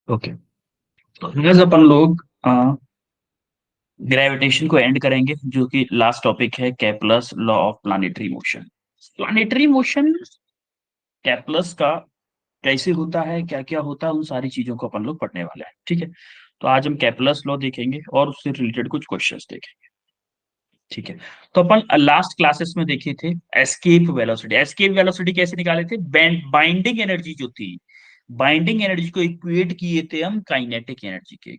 Okay, तो आज अपन लोग ग्रेविटेशन को एंड करेंगे, जो कि लास्ट टॉपिक है Kepler's law of planetary motion. Planetary motion Kepler's का कैसे होता है, क्या क्या होता है, उन सारी चीजों को अपन लोग पढ़ने वाले हैं। ठीक है, तो आज हम कैप्लस लॉ देखेंगे और उससे रिलेटेड कुछ क्वेश्चंस देखेंगे। ठीक है, तो अपन लास्ट क्लासेस में देखे थे एस्केप वेलोसिटी। एस्केप वेलोसिटी कैसे निकाले थे? बाइंडिंग एनर्जी जो थी, बाइंडिंग एनर्जी को इक्वेट किए थे हम काइनेटिक एनर्जी के।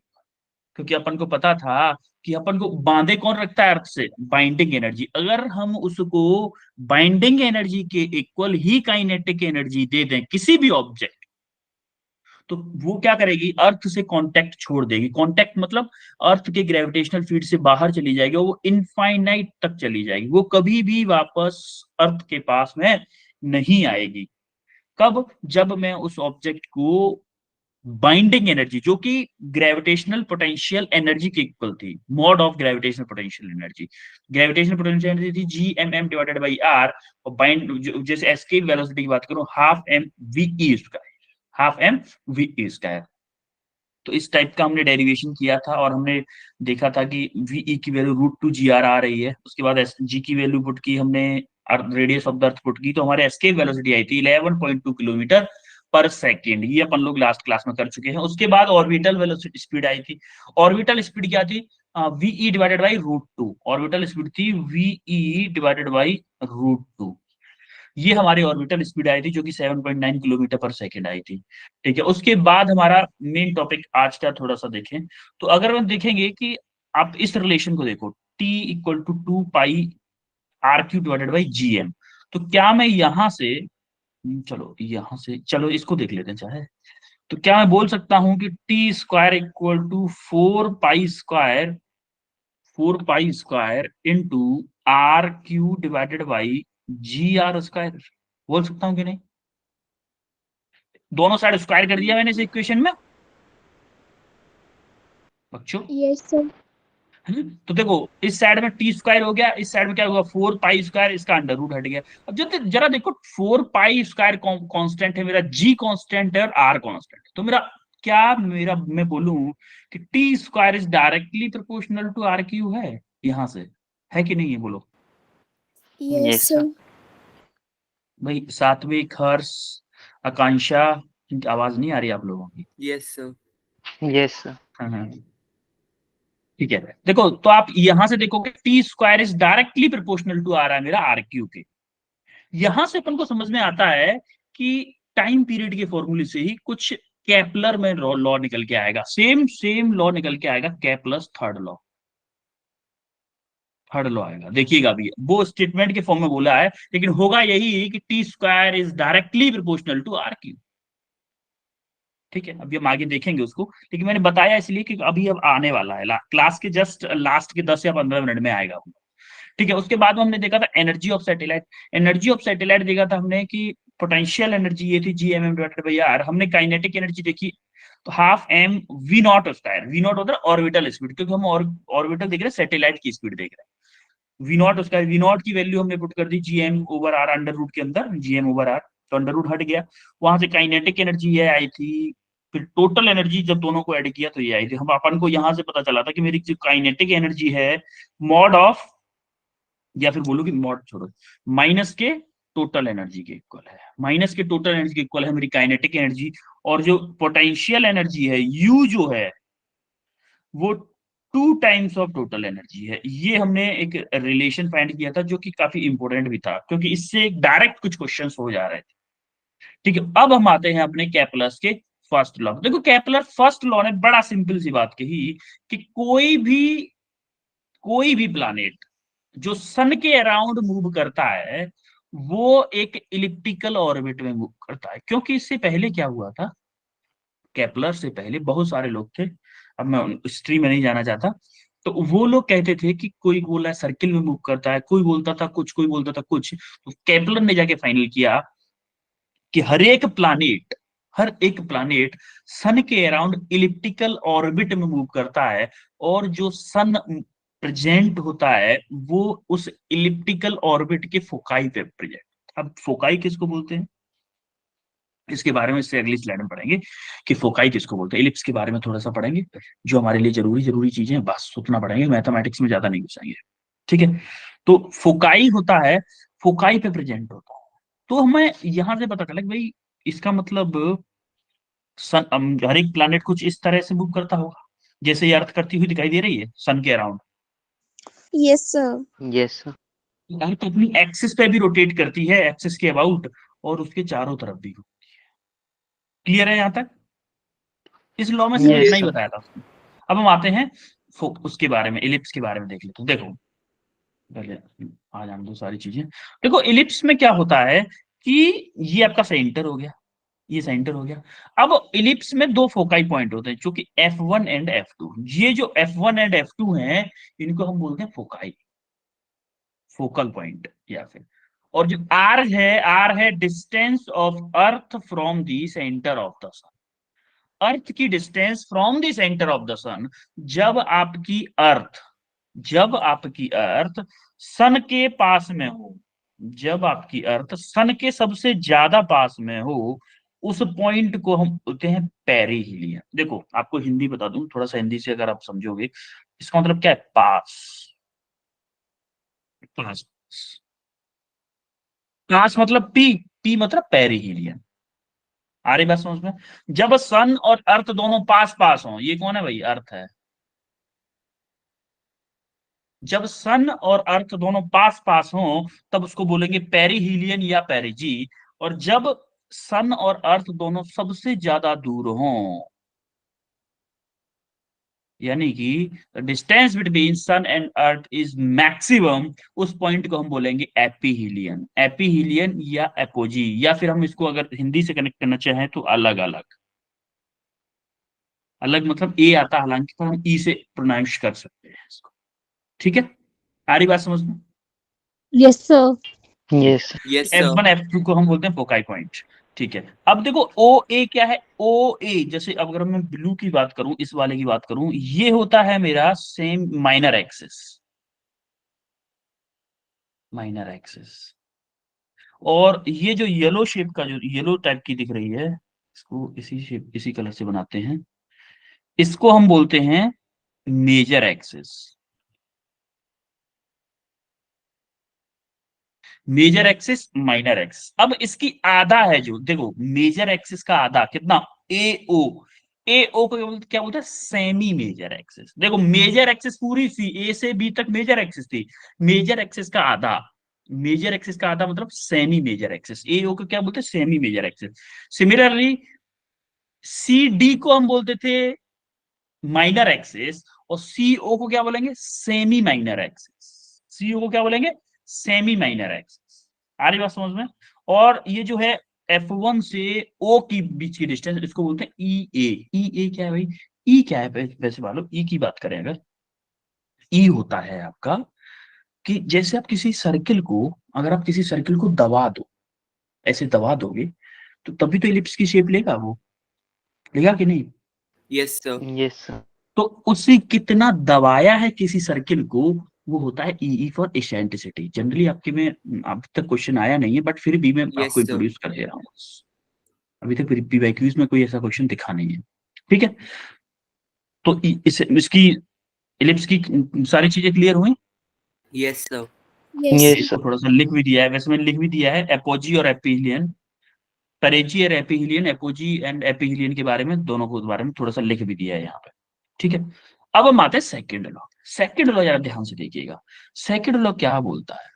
क्योंकि अपन को पता था कि अपन को बांधे कौन रखता है अर्थ से? Binding energy. अगर हम उसको बाइंडिंग एनर्जी के इक्वल ही काइनेटिक एनर्जी दे दें किसी भी ऑब्जेक्ट, तो वो क्या करेगी? अर्थ से कांटेक्ट छोड़ देगी। कांटेक्ट मतलब अर्थ के ग्रेविटेशनल फील्ड से बाहर चली जाएगी, वो इनफाइनाइट तक चली जाएगी, वो कभी भी वापस अर्थ के पास में नहीं आएगी। कब? जब मैं उस ऑब्जेक्ट को बाइंडिंग एनर्जी, जो कि ग्रेविटेशनल पोटेंशियल एनर्जी की इक्वल थी, mod of gravitational potential energy. Gravitational potential energy थी G M M divided by R, और बाइंड जैसे एस्केप वेलोसिटी की बात करूं, half M V E square, half M V E square. तो इस टाइप का हमने डेरिवेशन किया था, और हमने देखा था कि वी की वैल्यू √2 GR आ रही है। उसके बाद जी की वैल्यू पुट की हमने, radius of the earth put की, तो हमारे एस्केप वेलोसिटी आई थी 11.2 किलोमीटर पर सेकेंड। ये अपन लोग लास्ट क्लास में कर चुके हैं। उसके बाद ऑर्बिटल वेलोसिटी स्पीड आई थी। ऑर्बिटल स्पीड क्या थी? VE divided by √2। Orbital speed थी वीई डिवाइडेड बाई √2। ये हमारी ऑर्बिटल स्पीड आई थी, जो कि 7.9 किलोमीटर पर सेकेंड आई थी। ठीक है, उसके बाद हमारा मेन टॉपिक आज का थोड़ा सा देखें, तो अगर हम देखेंगे कि आप इस रिलेशन को देखो, T equal to 2 pi R³ divided by GM। तो क्या मैं यहां से, चलो यहां से, चलो इसको देख लेते हैं चाहे, तो क्या मैं बोल सकता हूं कि T² equal to 4 pi square into R³ divided by GR²? बोल सकता हूं कि नहीं? दोनों साइड स्क्वायर कर दिया मैंने इस इक्वेशन में बच्चों, यस सर। है ना? तो देखो, इस साइड में T² हो गया, इस साइड में क्या होगा? 4 पाई स्क्वायर, इसका अंडर रूट हट गया। अब जो जरा देखो, 4 पाई स्क्वायर कांस्टेंट है, मेरा G कांस्टेंट है और R कांस्टेंट है, तो मेरा क्या, मेरा मैं बोलूं कि T² is directly proportional to R³ है यहां से, है कि नहीं है? बोलो यस यस सर। सर। भाई। सात्विक, हर्ष, आकांक्षा, इनकी आवाज नहीं आ रही आप लोगों की? Yes sir. Yes sir. हाँ हाँ, ठीक है। देखो, तो आप यहां से देखोगे T² is directly proportional to आ रहा है मेरा R³ के। यहां से अपन को समझ में आता है कि टाइम पीरियड के फॉर्मूले से ही कुछ केपलर में लॉ निकल के आएगा, सेम सेम लॉ निकल के आएगा, Kepler's third law. Third law आएगा, देखिएगा अभी, वो स्टेटमेंट के फॉर्म में बोला है, लेकिन होगा यही कि T² is directly proportional to R³। ठीक है, अभी हम आगे देखेंगे उसको, लेकिन मैंने बताया इसलिए कि अभी अब आने वाला है, क्लास के जस्ट लास्ट के 10 या 15 मिनट में आएगा वो। ठीक है, उसके बाद में हमने देखा था energy of satellite. Energy of satellite देखा था हमने कि पोटेंशियल एनर्जी ये थी GMM/R। हमने काइनेटिक एनर्जी देखी, तो हाफ एम V0²। V0 होता है ऑर्बिटल स्पीड, क्योंकि हम ऑर्बिटल देख रहे हैं, सैटेलाइट की स्पीड देख रहे हैं। V0², V0 की वैल्यू हमने पुट कर दी GM/R, अंडर रूट के अंदर GM/R, तो अंडर रूट हट गया। वहां से काइनेटिक एनर्जी ये आई थी, फिर टोटल एनर्जी जब दोनों को ऐड किया तो ये आई थी। हम अपन को यहां से पता चला था कि मेरी जो काइनेटिक एनर्जी है, मॉड ऑफ, या फिर बोलो कि मॉड छोड़ो, माइनस के टोटल एनर्जी के इक्वल है, माइनस के टोटल एनर्जी के इक्वल है मेरी काइनेटिक एनर्जी। और जो पोटेंशियल एनर्जी है यू जो है, वो 2 टाइम्स ऑफ टोटल एनर्जी है। ये हमने एक रिलेशन फाइंड किया था, जो कि काफी इंपॉर्टेंट भी था, क्योंकि इससे डायरेक्ट कुछ क्वेश्चन हो जा रहे थे। ठीक है, अब हम आते हैं अपने कैपलस के फर्स्ट लॉ। देखो, कैपलर फर्स्ट लॉ ने बड़ा सिंपल सी बात कही कि कोई भी प्लानेट जो सन के अराउंड मूव करता है, वो एक इलिप्टिकल ऑर्बिट में मूव करता है। क्योंकि इससे पहले क्या हुआ था, केपलर से पहले बहुत सारे लोग थे, अब मैं हिस्ट्री में नहीं जाना चाहता, तो वो लोग कहते थे कि कोई बोला सर्किल में मूव करता है, कोई बोलता था कुछ, कोई बोलता था कुछ। तो केपलर ने जाके फाइनल किया कि हर एक प्लानेट सन के अराउंड इलिप्टिकल ऑर्बिट में मूव करता है, और जो सन प्रेजेंट होता है वो उस इलिप्टिकल ऑर्बिट के फोकाई पे प्रेजेंट। अब फोकाई किसको बोलते हैं? इसके बारे में इससे अगली स्लाइड में पढ़ेंगे कि फोकाई किसको बोलते हैं। इलिप्स के बारे में थोड़ा सा पढ़ेंगे, जो हमारे लिए जरूरी चीजें हैं बस उतना पढ़ेंगे, मैथमेटिक्स में ज्यादा नहीं घुसेंगे। ठीक है, तो फोकाई होता है, फोकाई पे प्रेजेंट होता है। तो हमें यहां से पता चला कि भाई इसका मतलब सन, हर एक प्लैनेट कुछ इस तरह से मूव करता होगा जैसे ये अर्थ करती हुई दिखाई दे रही है सन के अराउंड। Yes, sir. Yes sir. Earth अपनी एक्सिस पे भी रोटेट करती है, एक्सिस के अबाउट, और उसके चारों तरफ भी। क्लियर है यहां तक? इस लॉ में सिर्फ इतना यस ही सर। बताया था उसने। अब हम आते हैं उसके बारे में, इलिप्स के बारे में देख लेते हैं। देखो पहले आ जाने दो सारी चीजें। देखो इलिप्स में क्या होता है कि ये आपका सेंटर हो गया, ये सेंटर हो गया। अब इलिप्स में दो फोकाई पॉइंट होते हैं जो कि F1 एंड F2। ये जो F1 एंड F2 हैं इनको हम बोलते हैं फोकाई, फोकल पॉइंट या फिर। और जो आर है distance of earth from the centre of the sun. Earth की distance from the centre of the sun, जब आपकी अर्थ जब आपकी अर्थ सन के पास में हो, जब आपकी अर्थ सन के सबसे ज्यादा पास में हो, उस पॉइंट को हम बोलते हैं पेरिहीलियन। देखो आपको हिंदी बता दूं, थोड़ा सा हिंदी से अगर आप समझोगे, इसका मतलब क्या है? पास, पास, पास मतलब पी, पी मतलब पेरिहीलियन। आ रही बात समझ में? जब सन और अर्थ दोनों पास पास हो, ये कौन है भाई? अर्थ है। जब सन और अर्थ दोनों पास पास हो तब उसको बोलेंगे पेरिहीलियन या पेरिजी। और जब सन और अर्थ दोनों सबसे ज्यादा दूर हो, यानी कि distance between sun and earth is maximum, उस पॉइंट को हम बोलेंगे एपीहीलियन, एपीहीलियन या एपोजी, या फिर हम इसको अगर हिंदी से कनेक्ट करना चाहें तो अलग अलग। अलग मतलब ए आता है हालांकि, तो हम ई से प्रोनाउंस कर सकते हैं इसको। ठीक है, आ रही बात समझ में? Yes, sir. Yes sir. Yes, F sir. One F two को हम बोलते हैं फोकाई पॉइंट। ठीक है, अब देखो ओ ए क्या है? ओ ए, जैसे अब अगर मैं ब्लू की बात करूं, इस वाले की बात करूं, ये होता है मेरा same minor axis, minor axis. और ये जो येलो शेप का, जो येलो टाइप की दिख रही है, इसको इसी शेप इसी कलर से बनाते हैं, इसको हम बोलते हैं major axis. Major axis, minor axis. अब इसकी आधा है जो, देखो मेजर एक्सिस का आधा कितना? ए ओ। ए ओ को क्या बोलते हैं? Semi major axis. देखो मेजर एक्सिस पूरी सी ए से बी तक मेजर एक्सिस थी, मेजर एक्सिस का आधा, मेजर एक्सिस का आधा मतलब semi major axis. A O को क्या बोलते हैं? Semi major axis. Similarly C D को हम बोलते थे माइनर एक्सिस, और सीओ को क्या बोलेंगे? Semi minor axis. सीओ को क्या बोलेंगे? Semi minor axis. आ रही बात समझ में? और ये जो है F1 से O की बीच की डिस्टेंस, इसको बोलते हैं ई ए। ई ए क्या है भाई? ई क्या है? वैसे मानो ई की बात करें अगर, ई होता है आपका कि जैसे आप किसी सर्किल को, अगर आप किसी सर्किल को दबा दो, ऐसे दबा दोगे, तो तभी तो इलिप्स की शेप लेगा वो, लेगा कि नहीं? Yes, sir. Yes sir. तो उसे कितना दबाया है किसी सर्किल को, वो होता है ई फॉर इसेंट्रिसिटी। जनरली आपके में अभी तक क्वेश्चन आया नहीं है, बट फिर भी मैं Yes, आपको sir. इंट्रोड्यूस कर दे रहा हूँ। अभी तक पीवाईक्यूज में कोई ऐसा क्वेश्चन दिखा नहीं है। ठीक है, तो इसकी इलिप्स की सारी चीजें क्लियर हुई। Yes, sir. Yes. यस इसको सर। थोड़ा सा लिख भी दिया है, वैसे मैंने लिख भी दिया है, एपोजी और एपीहिलियन, पेरेजी और एपीहिलियन, एपोजी एंड एपीहिलियन के बारे में, दोनों को बारे में थोड़ा सा लिख भी दिया है यहाँ पे। ठीक है, अब हम आते हैं सेकंड लॉ। सेकंड लॉ जरा ध्यान से देखिएगा, सेकंड लॉ क्या बोलता है।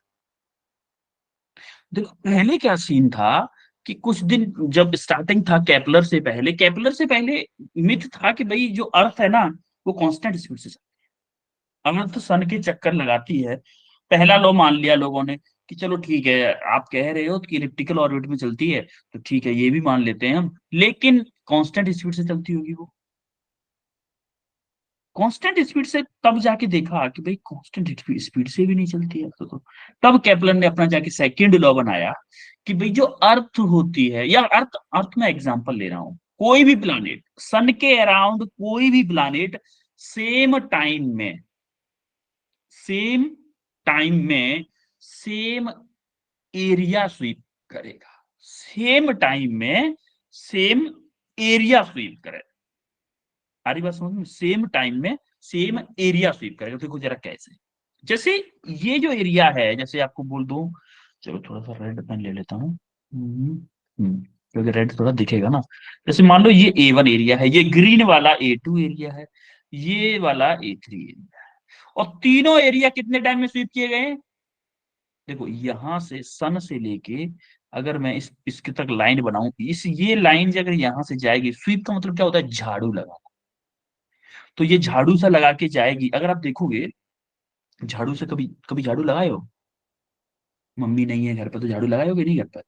देखो पहले क्या सीन था कि कुछ दिन जब स्टार्टिंग था, केपलर से पहले मिथ था कि भाई जो अर्थ है ना, वो कांस्टेंट स्पीड से चलती है। अर्थ सन के चक्कर लगाती है। पहला लॉ मान लिया लोगों ने कि चलो ठीक है, आप कह रहे हो कि इलिप्टिकल ऑर्बिट में चलती है, तो ठीक है ये भी मान लेते हैं हम, लेकिन कांस्टेंट स्पीड से चलती होगी वो। कांस्टेंट स्पीड से तब जाके देखा कि भाई कांस्टेंट स्पीड से भी नहीं चलती है तो तब केपलर ने अपना जाके सेकंड लॉ बनाया कि भाई जो अर्थ होती है, या अर्थ अर्थ में एग्जांपल ले रहा हूं, कोई भी प्लानिट सन के अराउंड, कोई भी प्लानिट सेम टाइम में, सेम टाइम में सेम एरिया स्वीप करेगा, सेम टाइम में सेम एरिया स्वीप करे। आ रही बात समझ में? सेम टाइम में सेम एरिया स्वीप करेगा। देखो जरा कैसे, जैसे ये जो एरिया है, जैसे आपको बोल दूं, चलो थोड़ा सा रेड पेन ले लेता हूँ। क्योंकि रेड थोड़ा दिखेगा ना। जैसे मान लो ये A1 एरिया है, ये ग्रीन वाला A2 एरिया है, ये वाला A3 एरिया है, और तीनों एरिया कितने टाइम में स्वीप किए गए हैं? देखो यहां से सन से लेके, अगर मैं इसके तक लाइन बनाऊं, ये लाइन अगर यहां से जाएगी, स्वीप का मतलब क्या होता है? झाड़ू लगा। तो ये झाड़ू सा लगा के जाएगी। अगर आप देखोगे, झाड़ू से कभी कभी झाड़ू लगाए हो? मम्मी नहीं है घर पर तो झाड़ू लगाए होगे नहीं घर पर?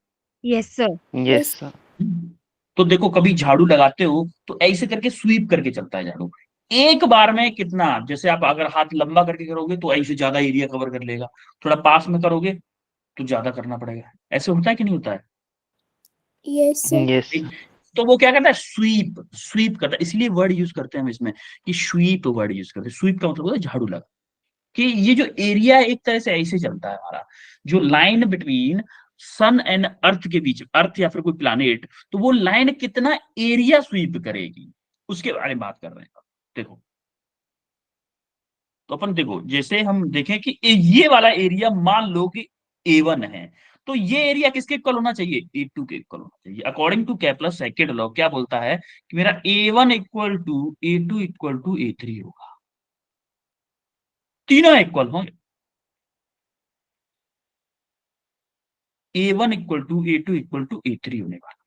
Yes, sir. Yes, sir. तो देखो कभी झाड़ू लगाते हो तो ऐसे करके स्वीप करके चलता है झाड़ू। एक बार में कितना, जैसे आप अगर हाथ लंबा करके करोगे तो ऐसे ज्यादा एरिया कवर कर लेगा, थोड़ा पास में करोगे तो ज्यादा करना पड़ेगा। ऐसे होता है कि नहीं होता है? Yes, sir. Yes, sir. तो वो क्या करता है? स्वीप स्वीप करता है। इसलिए वर्ड यूज करते हैं हम इसमें कि स्वीप वर्ड यूज करते हैं। स्वीप का मतलब होता है झाड़ू लगा। कि ये जो एरिया एक तरह से ऐसे चलता है हमारा, जो line between sun and earth के बीच, अर्थ या फिर कोई प्लानेट, तो वो लाइन कितना एरिया स्वीप करेगी, उसके बारे में बात कर रहे हैं। देखो, तो अपन देखो, जैसे हम देखें कि ये वाला एरिया मान लो कि A1 है, तो ये एरिया किसके इक्वल होना चाहिए? A2 के इक्वल होना चाहिए। According to Kepler second law क्या बोलता है कि मेरा A1 equal to A2 equal to A3 होगा। तीनों इक्वल होंगे। A1 equal to A2 equal to A3 होने वाला।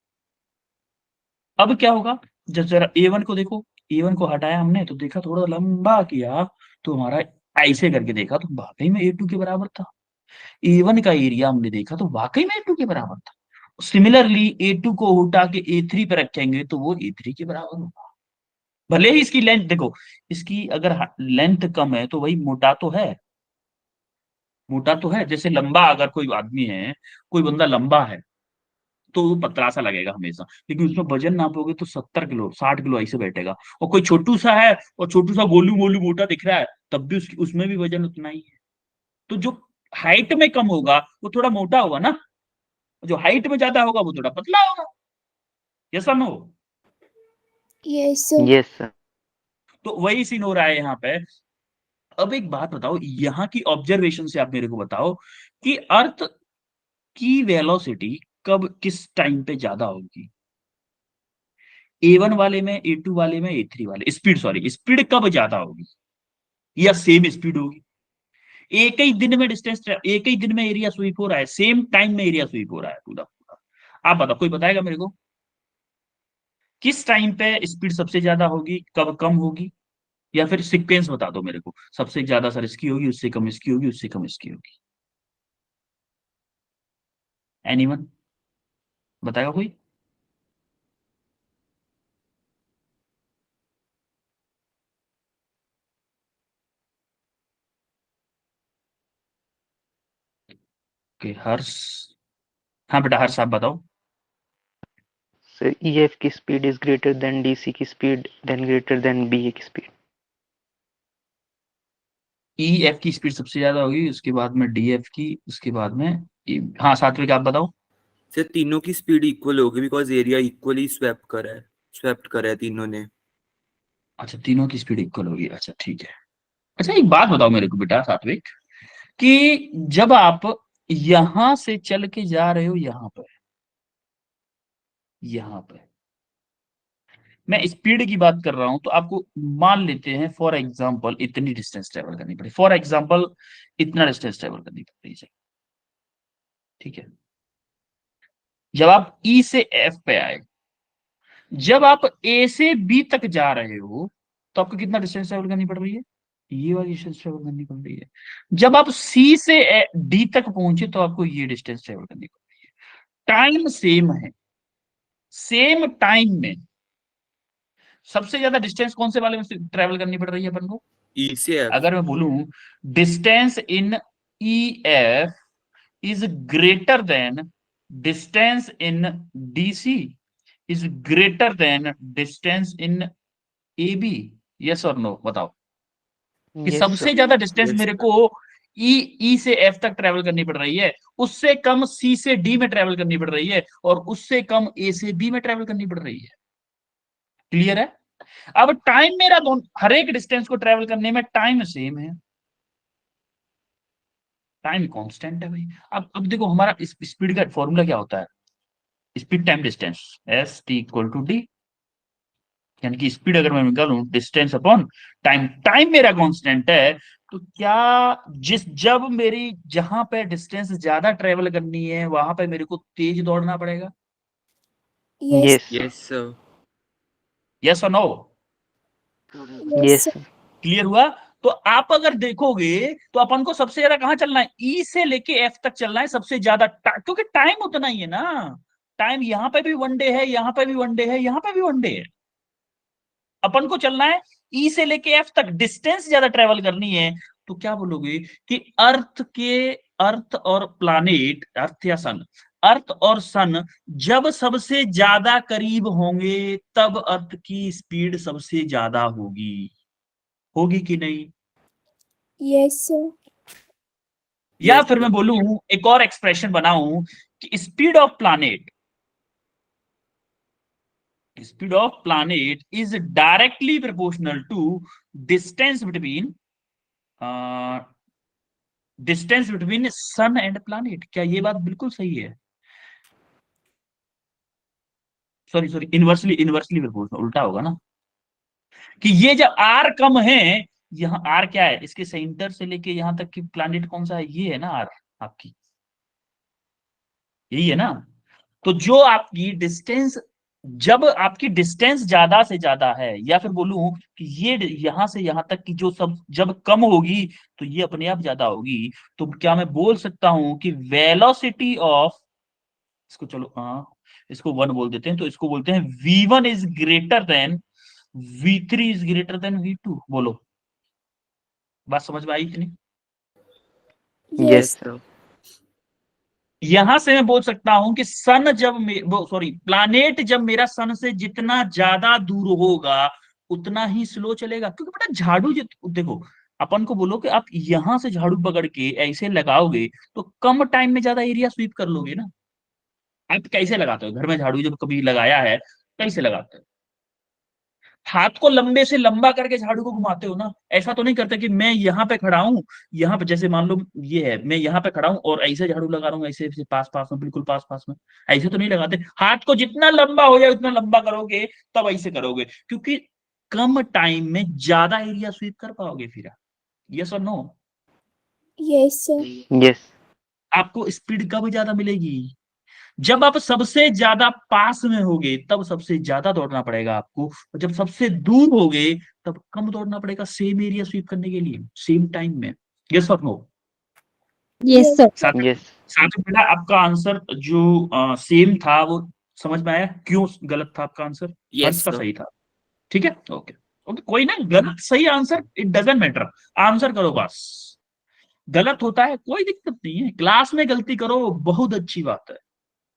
अब क्या होगा? जब जरा A1 को देखो, A1 को हटाया हमने तो देखा थोड़ा लंबा किया, तो हमारा ऐसे करके देखा तो वाकई में A2 के बराबर था। A1 का एरिया हमने देखा तो वाकई में A2 के बराबर था। सिमिलरली A2 को उठा के A3 पे रखेंगे तो वो A3 के बराबर होगा। भले ही इसकी लेंथ देखो, इसकी अगर लेंथ कम है तो वही मोटा तो है, मोटा तो है। जैसे लंबा अगर कोई आदमी है, कोई बंदा लंबा है तो वो पतला सा लगेगा हमेशा, लेकिन उसमें वजन नापोगे तो 70 किलो 60 किलो ऐसे बैठेगा। और कोई छोटू सा है और छोटू सा गोलू मोलू मोटा दिख रहा है, तब भी उसमें भी वजन उतना ही है। तो जो हाइट में कम होगा वो थोड़ा मोटा होगा ना, जो हाइट में ज्यादा होगा वो थोड़ा पतला होगा। ऐसा no? Yes, sir. yes, sir. तो वही सीन हो रहा है यहाँ पे। अब एक बात बताओ, यहाँ की ऑब्जर्वेशन से आप मेरे को बताओ कि अर्थ की वेलोसिटी कब किस टाइम पे ज्यादा होगी? A1 वाले में, A2 वाले में, A3 वाले, स्पीड सॉरी, स्पीड कब ज्यादा होगी या सेम स्पीड होगी? एक ही दिन में डिस्टेंस, एक ही दिन में एरिया स्वीप हो रहा है, सेम टाइम में एरिया स्वीप हो रहा है पूरा पूरा। आप बताओ, कोई बताएगा मेरे को किस टाइम पे स्पीड सबसे ज्यादा होगी, कब कम होगी? या फिर सीक्वेंस बता दो मेरे को, सबसे ज्यादा सर इसकी होगी, उससे कम इसकी होगी, उससे कम इसकी होगी। एनीवन बताएगा कोई? ओके हर्ष। हाँ बेटा हर्ष आप बताओ। So EF की speed is greater than DC की speed, then greater than BA की speed. EF की स्पीड सबसे ज्यादा होगी, उसके बाद में DF की, उसके बाद में हाँ सात्विक आप बताओ। सर तीनों की स्पीड इक्वल होगी बिकॉज एरिया इक्वली स्वेप्ट करा है तीनों ने। अच्छा तीनों की स्पीड इक्वल होगी, अच्छा ठीक है। अच्छा एक बात बताओ मेरे को बेटा सात्विक, कि जब आप यहां से चल के जा रहे हो यहां पे मैं स्पीड की बात कर रहा हूं, तो आपको मान लेते हैं फॉर एग्जांपल इतनी डिस्टेंस ट्रेवल करनी पड़ी, फॉर एग्जांपल इतना डिस्टेंस ट्रेवल करनी पड़ी, ठीक है। जब आप E से F पे आए, जब आप A से B तक जा रहे हो, तो आपको कितना डिस्टेंस ट्रेवल करनी पड़ रही है? ये वाली डिस्टेंस ट्रेवल करनी पड़ रही है। जब आप C से D तक पहुंचे तो आपको ये डिस्टेंस ट्रेवल करनी पड़ रही है। टाइम सेम है, सेम टाइम में सबसे ज्यादा डिस्टेंस कौन से वाले में ट्रेवल करनी पड़ रही है अपन को? ई से एफ। अगर मैं बोलूं distance in EF is greater then distance in DC is greater then distance in AB, yes or no बताओ कि Yes, सबसे sir. ज्यादा डिस्टेंस यस मेरे सर। को ई से एफ तक ट्रेवल करनी पड़ रही है, उससे कम सी से डी में ट्रेवल करनी पड़ रही है, और उससे कम ए से बी में ट्रेवल करनी पड़ रही है। क्लियर है? अब टाइम मेरा हर एक डिस्टेंस को ट्रेवल करने में टाइम सेम है, टाइम कांस्टेंट है भाई। अब देखो हमारा स्पीड का फॉर्मूला क्या होता है, speed time distance, S T equal to D, यानी कि स्पीड अगर मैं निकालूं डिस्टेंस अपॉन टाइम, टाइम मेरा कांस्टेंट है, तो क्या जब मेरी जहां पे डिस्टेंस ज्यादा ट्रेवल करनी है वहां पे मेरे को तेज दौड़ना पड़ेगा? Yes. Yes sir. Yes or no? Yes. Clear हुआ? तो आप अगर देखोगे तो अपन को सबसे ज्यादा कहां चलना है, ई से लेके एफ तक चलना है सबसे ज्यादा, क्योंकि टाइम उतना ही है ना। टाइम यहां पे भी वन डे है, यहां पे भी वन डे है, यहां पे भी वन डे है। अपन को चलना है ई से लेके एफ तक, डिस्टेंस ज्यादा ट्रेवल करनी है। तो क्या बोलोगे कि अर्थ और प्लानेट, अर्थ या सन, अर्थ और सन जब सबसे ज्यादा करीब होंगे तब अर्थ की स्पीड सबसे ज्यादा होगी, होगी कि नहीं? Yes, sir. या Yes, फिर मैं sir. बोलूं, एक और एक्सप्रेशन बनाऊं कि speed of planet is directly proportional to distance between sun and planet. क्या ये बात बिल्कुल सही है? सॉरी, इनवर्सली प्रोपोर्शनल उल्टा होगा ना, कि ये जब आर कम है, यहाँ आर क्या है, इसके सेंटर से लेके यहां तक की प्लानेट कौन सा है, ये है ना आर आपकी, यही है ना। तो जो आपकी डिस्टेंस, जब आपकी डिस्टेंस ज्यादा से ज्यादा है, या फिर बोलूं कि ये यहां से यहां तक की जो सब जब कम होगी तो ये अपने आप ज्यादा होगी, तो क्या मैं बोल सकता हूं कि वेलोसिटी ऑफ, इसको चलो हाँ इसको वन बोल देते हैं, तो इसको बोलते हैं v1 is greater then v3 is greater then v2। बोलो, बात समझ में आई कि नहीं? Yes Yes. सर। यहां से मैं बोल सकता हूं कि सन जब सॉरी प्लानेट जब मेरा सन से जितना ज्यादा दूर होगा उतना ही स्लो चलेगा, क्योंकि बेटा झाड़ू देखो, अपन को बोलो कि आप यहां से झाड़ू पकड़ के ऐसे लगाओगे तो कम टाइम में ज्यादा एरिया स्वीप कर लोगे ना। आप कैसे लगाते हो घर में झाड़ू, जब कभी लगाया है कैसे लगाते हो? हाथ को लंबे से लंबा करके झाड़ू को घुमाते हो ना, ऐसा तो नहीं करते कि मैं यहाँ पे खड़ा हूं, यहाँ पे जैसे मान लो ये है, मैं यहाँ पे खड़ा हूं और ऐसे झाड़ू लगा रहा हूँ, ऐसे ऐसे पास पास में, बिल्कुल पास पास में, ऐसे तो नहीं लगाते। हाथ को जितना लंबा हो जाए उतना लंबा करोगे, तब ऐसे करोगे, क्योंकि कम टाइम में ज्यादा एरिया स्वीप कर पाओगे फिर। Yes or no? Yes, sir. Yes आपको स्पीड कब ज्यादा मिलेगी, जब आप सबसे ज्यादा पास में होगे तब सबसे ज्यादा दौड़ना पड़ेगा आपको, और जब सबसे दूर होगे तब कम दौड़ना पड़ेगा सेम एरिया स्वीप करने के लिए सेम टाइम में। Yes or no? Yes, sir. साथ यस साथ में बेटा आपका आंसर जो सेम था वो समझ में आया क्यों गलत था आपका आंसर? Yes, हर्ष का sir. सही था, ठीक है, ओके ओके, कोई ना, गलत सही answer it doesn't matter, answer करो बस। गलत होता है कोई दिक्कत नहीं है, क्लास में गलती करो बहुत अच्छी बात है,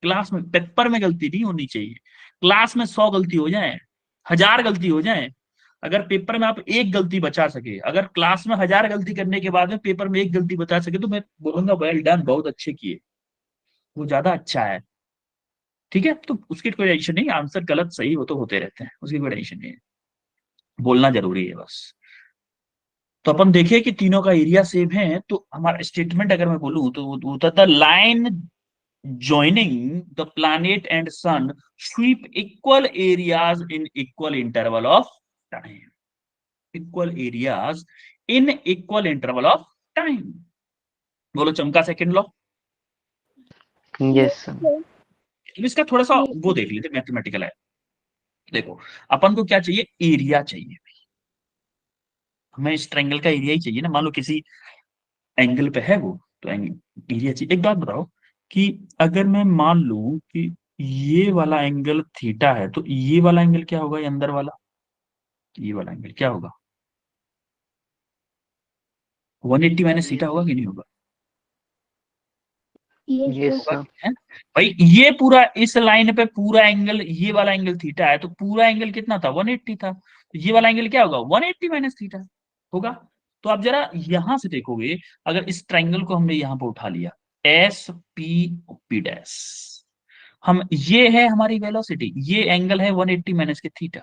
क्लास में पेपर में गलती नहीं होनी चाहिए। क्लास में 100 गलती हो जाए, 1000 गलती हो जाए, अगर पेपर में आप एक गलती बचा सके, अगर क्लास में 1000 गलती करने के बाद में पेपर में एक गलती बचा सके, तो मैं बोलूंगा वेल डन, बहुत अच्छे किए, वो ज्यादा अच्छा है। ठीक है, तो उसकी कोई टेंशन नहीं, आंसर गलत सही वो तो होते रहते हैं, उसकी कोई टेंशन नहीं है, बोलना जरूरी है बस। तो अपन देखिए कि तीनों का एरिया सेम है, तो हमारा स्टेटमेंट अगर मैं बोलूं तो वो होता था line joining the planet and sun sweep equal areas in equal interval of time, equal areas in equal interval of time। बोलो चमका सेकंड लॉ। यस इसका थोड़ा सा वो देख लेते, मैथमेटिकल है। देखो अपन को क्या चाहिए, एरिया चाहिए, हमें इस ट्रायंगल का एरिया ही चाहिए ना, मान लो किसी एंगल पे है वो, तो एरिया चाहिए। एक बात बताओ कि अगर मैं मान लूं कि ये वाला एंगल थीटा है, तो ये वाला एंगल क्या होगा, ये अंदर वाला, ये वाला एंगल क्या होगा, 180 माइनस थीटा होगा कि नहीं होगा? यस होगा है? भाई ये पूरा इस लाइन पे पूरा एंगल, ये वाला एंगल थीटा है, तो पूरा एंगल कितना था, 180 था, तो ये वाला एंगल क्या होगा, 180 माइनस थीटा होगा। तो आप जरा यहां से देखोगे, अगर इस ट्रायंगल को हमने यहां पर उठा लिया, एस पी पी डैश, हम ये है हमारी वेलोसिटी, ये एंगल है 180 माइनस के थीटा।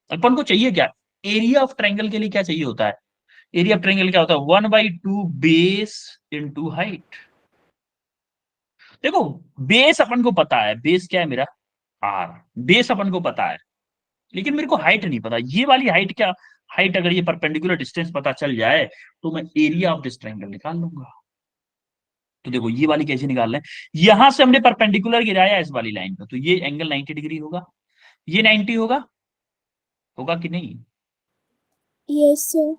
अपन को चाहिए क्या? एरिया ऑफ ट्रायंगल के लिए क्या चाहिए होता है? एरिया ऑफ ट्रायंगल क्या होता है? 1/2 बेस इंटू हाइट। देखो, बेस अपन को पता है, बेस क्या है मेरा? आर। बेस अपन को पता है, लेकिन मेरे को हाइट नहीं पता। ये वाली हाइट क्या? हाइट अगर ये परपेंडिकुलर डिस्टेंस पता चल जाए तो मैं एरिया ऑफ दिस ट्रायंगल निकाल लूंगा। तो देखो ये वाली कैसे निकाल रहे हैं, यहां से हमने परपेंडिकुलर गिराया इस वाली लाइन पे, तो ये एंगल 90 डिग्री होगा, ये 90 होगा, होगा कि नहीं? yes sir,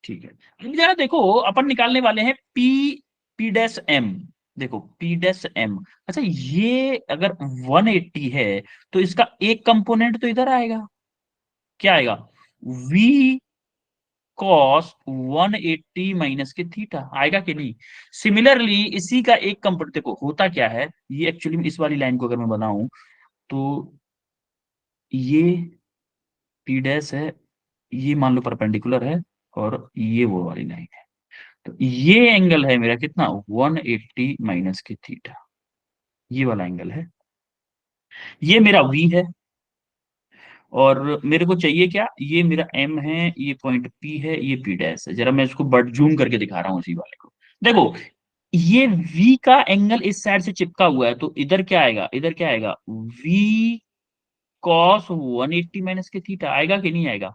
ठीक है, अब जरा देखो, अपन निकालने वाले हैं पी पी डैश एम। देखो पी डैश एम, अच्छा ये अगर 180 है तो इसका एक कंपोनेंट तो इधर आएगा, क्या आएगा? v कॉस 180 माइनस के थीटा, आएगा कि नहीं? सिमिलरली इसी का एक कंपोनेंट, देखो होता क्या है, ये एक्चुअली में इस वाली लाइन को अगर मैं बनाऊं तो ये पी डैश है, ये मान लो परपेंडिकुलर है, और ये वो वाली लाइन है, तो ये एंगल है मेरा कितना? 180 माइनस के थीटा, ये वाला एंगल है, ये मेरा v है। और मेरे को चाहिए क्या? ये मेरा m है, ये पॉइंट p है, ये p डैश है। जरा मैं इसको बट जूम करके दिखा रहा हूँ इसी वाले को। देखो ये v का एंगल इस साइड से चिपका हुआ है, तो इधर क्या आएगा? इधर क्या आएगा? v cos 180 माइनस के थीटा, आएगा कि नहीं आएगा?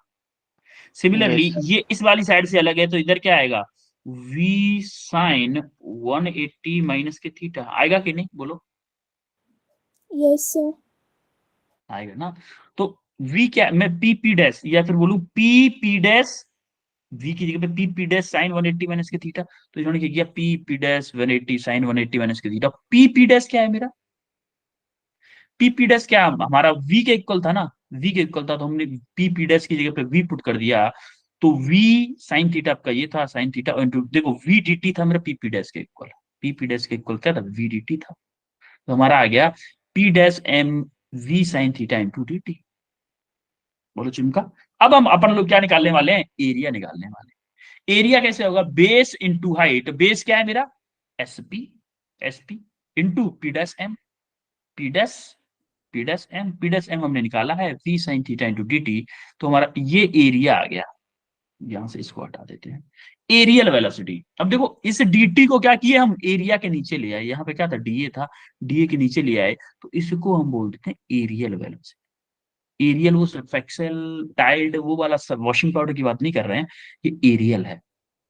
Similarly Yes, sir. ये इस वाली साइड से अलग है, तो इधर क्या आएगा? v साइन 180 माइनस के थीटा, आएगा कि नहीं? बोलो, yes sir, आएगा ना? तो v क्या, मैं पी पी डैश या फिर बोलूं पी पी डैश, v की जगह पे P P dash sine 180 minus के थीटा, तो इन्होंने क्या किया? P P dash 180 sine 180 minus के थीटा। पी पी डैश क्या है मेरा? पी पी डैश क्या हमारा? v के इक्वल था ना, v के इक्वल था, तो हमने पी पी डैश की जगह पे v पुट कर दिया, तो v साइन थीटा आपका ये था, साइन थीटा इंटू, देखो v dt था मेरा पी पी डैश के इक्वल, पी पी डैश के इक्वल क्या था? v dt था, तो हमारा आ गया p dash m v sine theta into dt। बोलो चिमका। अब हम अपन लोग क्या निकालने वाले हैं? एरिया निकालने वाले हैं। एरिया कैसे होगा? बेस इंटू हाइट, बेस क्या है मेरा? S P, S P into P dash M, P dash P dash M, P dash M हमने निकाला है v sine theta into D T, तो हमारा ये एरिया आ गया। यहां से इसको हटा देते हैं, एरियल वेलोसिटी। अब देखो इस dt को क्या किए हम? एरिया के नीचे ले आए, यहाँ पे क्या था? dA था, dA के नीचे ले आए, तो इसको हम बोल देते हैं एरियल वेलोसिटी। एरियल वो सिर्फ एक्सेल टाइड वो वाला सब वॉशिंग पाउडर की बात नहीं कर रहे हैं, ये एरियल है।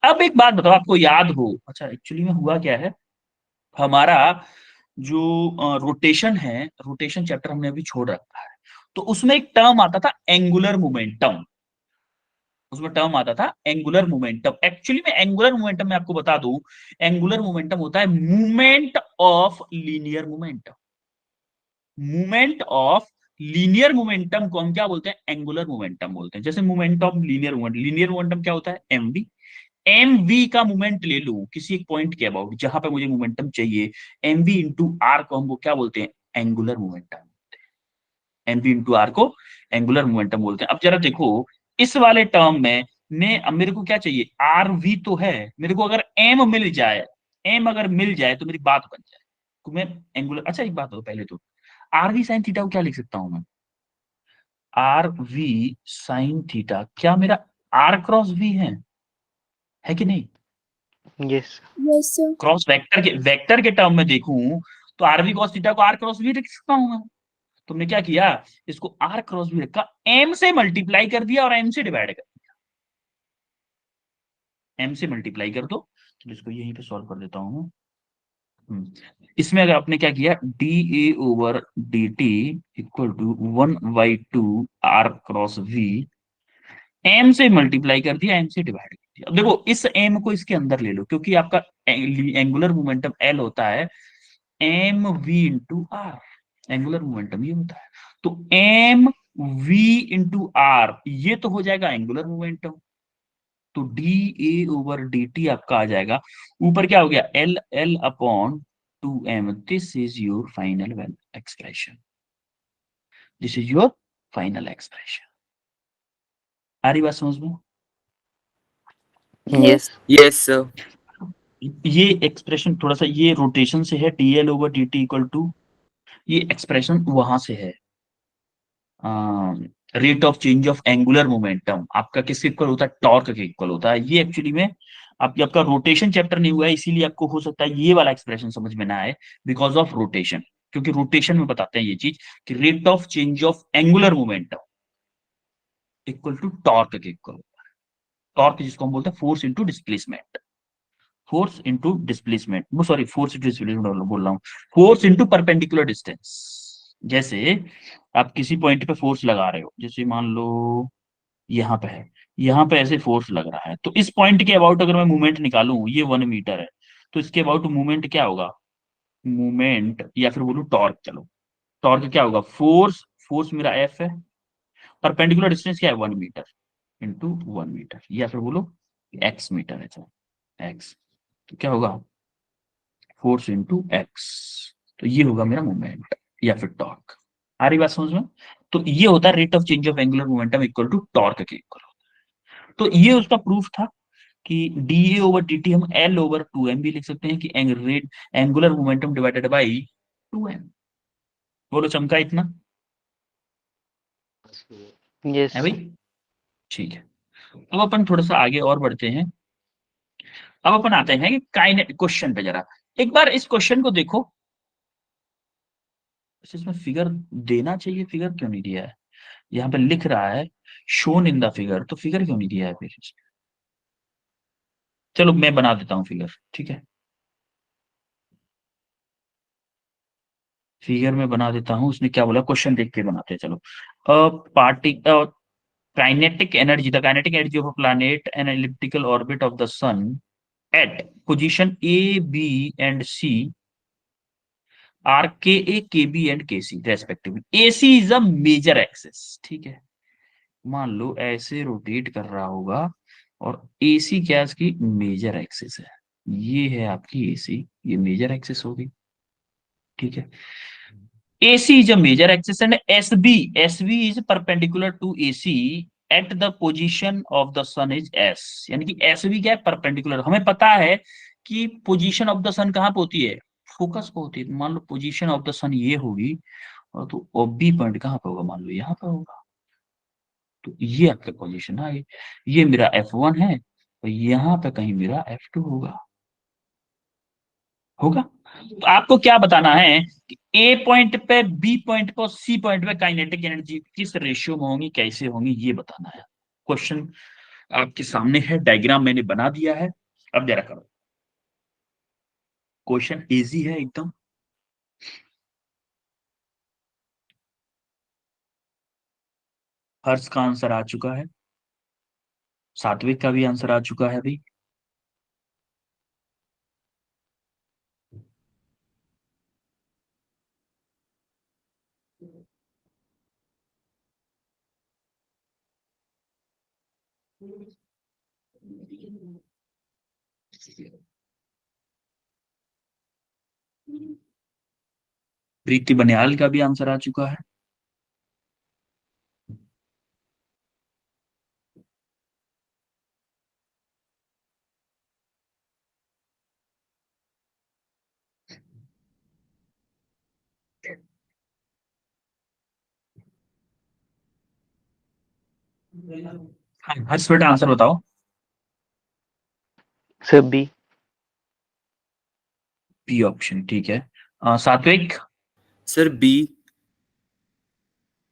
अब एक बात बताओ, आपको याद हो, अच्छा एक्चुअली में हुआ क्या है, हमारा जो रोटेशन है, रोटेशन चैप्टर हमने अभी छोड़ रखा है, तो उसमें एक टर्म आता था एंगुलर मोमेंटम, उसमें टर्म आता था एंगुलर मोमेंटम। एक्चुअली में एंगुलर मोमेंटम मैं आपको बता दूं, एंगुलर मोमेंटम होता है movement of linear momentum, movement of linear momentum को हम क्या बोलते हैं? एंगुलर मोमेंटम बोलते हैं। जैसे movement of linear moment, linear momentum क्या होता है? एम वी, एम वी का मोमेंट ले लू किसी एक पॉइंट के अबाउट जहां पे मुझे मोमेंटम चाहिए, एम वी इंटू आर को हम वो क्या बोलते हैं? Angular momentum. M V into R को एंगुलर मोमेंटम बोलते हैं। अब जरा देखो इस वाले टर्म में मैं, अब मेरे को क्या चाहिए? आर वी तो है, मेरे को अगर एम मिल जाए, एम अगर मिल जाए तो मेरी बात बन जाए, तो मैं एंगुलर, अच्छा एक बात हो पहले तो, आर वी साइन थीटा को क्या लिख सकता हूं मैं? आर वी साइन थीटा क्या मेरा आर क्रॉस वी है कि नहीं? yes, yes sir, cross vector के टर्म में देखूं तो आर वी कॉस थीटा को आर क्रॉस वी लिख सकता हूं मैं। तुमने क्या किया? इसको आर क्रॉस वी रखा, एम से मल्टीप्लाई कर दिया और एम से डिवाइड कर दिया, एम से मल्टीप्लाई कर दो। तो इसको यहीं पे सॉल्व कर देता हूं। इसमें अगर आपने क्या किया, D A over D T equal to 1/2 R cross V, M से मल्टीप्लाई कर दिया, एम से डिवाइड कर दिया। अब देखो इस एम को इसके अंदर ले लो, क्योंकि आपका एंगुलर मोमेंटम एल होता है M V into R, angular momentum ये होता है, तो एम वी इंटू आर ये तो हो जाएगा एंगुलर मोमेंटम, तो D A over D T आपका आ जाएगा, ऊपर क्या हो गया? L L upon 2m, this is your final expression, this is your final expression. आ रही बात समझ में? Yes. Yes sir. ये एक्सप्रेशन थोड़ा सा ये रोटेशन से है, dl over dt equal to, ये एक्सप्रेशन वहां से है, rate of change of angular momentum आपका किसके इक्वल होता है, टॉर्क के इक्वल होता है। ये एक्चुअली में आपका रोटेशन चैप्टर नहीं हुआ है, इसीलिए आपको हो सकता है ये वाला एक्सप्रेशन समझ में ना आए, बिकॉज ऑफ रोटेशन, क्योंकि रोटेशन में बताते हैं ये चीज कि rate of change of angular momentum equal to torque के इक्वल। टॉर्क जिसको हम बोलते हैं force into displacement, force into displacement, वो सॉरी फोर्स इंटू डिस्प्लेसमेंट बोल रहा हूँ, फोर्स इंटू परपेंडिकुलर डिस्टेंस। जैसे आप किसी पॉइंट पे फोर्स लगा रहे हो, जैसे मान लो यहाँ पे है, यहाँ पे ऐसे फोर्स लग रहा है, तो इस पॉइंट के अबाउट अगर मैं मूवमेंट निकालूं, ये 1 मीटर है, तो इसके अबाउट मूवमेंट क्या होगा, मूवमेंट या फिर बोलूं टॉर्क, चलो टॉर्क क्या होगा, फोर्स, फोर्स मेरा एफ है, परपेंडिकुलर डिस्टेंस क्या है 1 मीटर इंटू 1 मीटर, या फिर बोलो एक्स मीटर है, चलो एक्स, तो क्या होगा फोर्स इंटू एक्स, तो ये होगा मेरा मूवमेंट या फिर टॉर्क। आ रही बात समझ में? तो ये होता है rate of change of angular momentum equal to torque के इक्वल। तो ये उसका प्रूफ था कि D A over D T हम एल ओवर 2m भी लिख सकते हैं कि rate angular momentum divided by 2m। बोलो चमका इतना Yes. है भाई? ठीक है, अब अपन थोड़ा सा आगे और बढ़ते हैं। अब अपन आते हैं कि काइनेट क्वेश्चन पे, जरा एक बार इस क्वेश्चन को देखो, इसमें फिगर देना चाहिए, फिगर क्यों नहीं दिया है, यहाँ पे लिख रहा है शोन इन द फिगर, तो फिगर क्यों नहीं दिया है फिर? चलो मैं बना देता हूँ फिगर, ठीक है, फिगर में बना देता हूँ। उसने क्या बोला, क्वेश्चन देख के बनाते हैं, चलो। Party kinetic energy of a planet an elliptical orbit of the sun at position A B and C are K A K B and K C respectively. A C is a major axis, ठीक है, मान लो ऐसे rotate कर रहा होगा, और ए सी क्या है, इसकी मेजर एक्सिस है, ये है आपकी ए सी, ये मेजर एक्सिस होगी, ठीक है। AC is a major axis and SB is perpendicular to AC at the position of the sun is S, यानी कि SB क्या है, परपेंडिकुलर। हमें पता है कि पोजीशन ऑफ द सन कहाँ पे होती है, फोकस पे होती है। मान लो पोजीशन ऑफ द सन ये होगी, और तो OB पॉइंट कहाँ पे होगा, मान लो यहाँ पे होगा, तो ये आपका पोजीशन है, ये मेरा F1 है, और यहाँ पे कहीं मेरा F2 होगा, होगा। तो आपको क्या बताना है कि ए पॉइंट पे, बी पॉइंट पे, सी पॉइंट पे काइनेटिक एनर्जी किस रेशियो में होंगी, कैसे होंगी, ये बताना है। क्वेश्चन आपके सामने है, डायग्राम मैंने बना दिया है, अब जरा करो। क्वेश्चन इजी है एकदम, हर्ष का आंसर आ चुका है, सात्विक का भी आंसर आ चुका है भाई। प्रीति बनियाल का भी आंसर आ चुका है। हाँ, हर्ष बेटा आंसर बताओ। Sir, B. बी ऑप्शन, ठीक है। Satvik? Sir B.